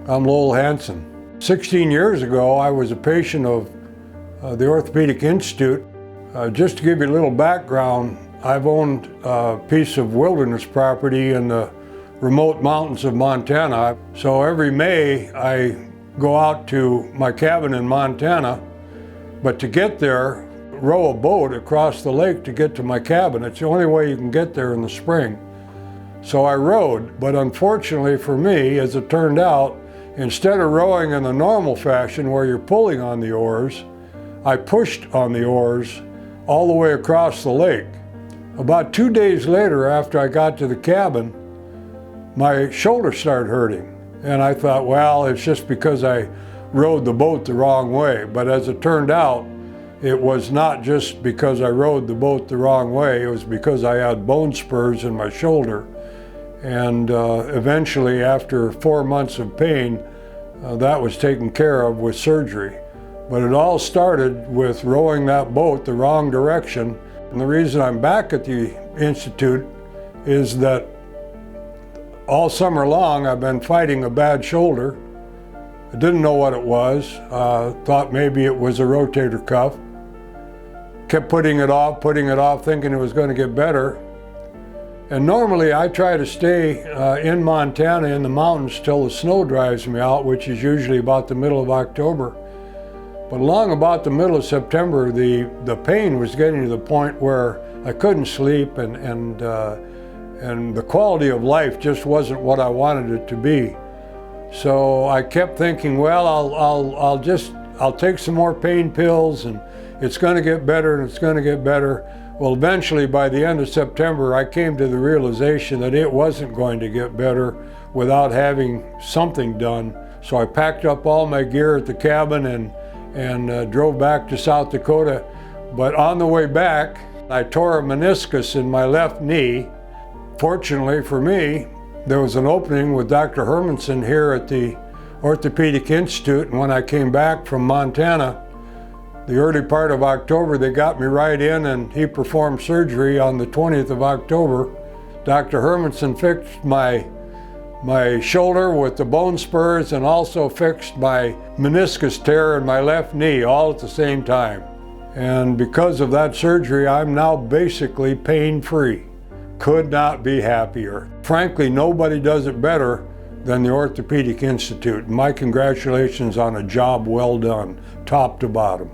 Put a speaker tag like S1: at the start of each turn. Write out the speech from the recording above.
S1: I'm Lowell Hansen. 16 years ago, I was a patient of the Orthopedic Institute. Just to give you a little background, I've owned a piece of wilderness property in the remote mountains of Montana. So every May, I go out to my cabin in Montana, but to get there, row a boat across the lake to get to my cabin. It's the only way you can get there in the spring. So I rowed, but unfortunately for me, as it turned out, instead of rowing in the normal fashion where you're pulling on the oars, I pushed on the oars all the way across the lake. About 2 days later, after I got to the cabin, my shoulder started hurting. And I thought, well, it's just because I rowed the boat the wrong way. But as it turned out, it was not just because I rowed the boat the wrong way, it was because I had bone spurs in my shoulder. And eventually, after 4 months of pain, that was taken care of with surgery. But it all started with rowing that boat the wrong direction. And the reason I'm back at the Institute is that all summer long I've been fighting a bad shoulder. I didn't know what it was. Thought maybe it was a rotator cuff. Kept putting it off, thinking it was going to get better. And normally I try to stay in Montana in the mountains till the snow drives me out, which is usually about the middle of October. But along about the middle of September, the pain was getting to the point where I couldn't sleep, and the quality of life just wasn't what I wanted it to be. So I kept thinking, well, I'll take some more pain pills, and it's going to get better, and it's going to get better. Well, eventually, by the end of September, I came to the realization that it wasn't going to get better without having something done. So I packed up all my gear at the cabin and drove back to South Dakota. But on the way back, I tore a meniscus in my left knee. Fortunately for me, there was an opening with Dr. Hansen here at the Orthopedic Institute, and when I came back from Montana, the early part of October, they got me right in, and he performed surgery on the 20th of October. Dr. Hansen fixed my shoulder with the bone spurs and also fixed my meniscus tear in my left knee all at the same time. And because of that surgery, I'm now basically pain-free. Could not be happier. Frankly, nobody does it better than the Orthopedic Institute. My congratulations on a job well done, top to bottom.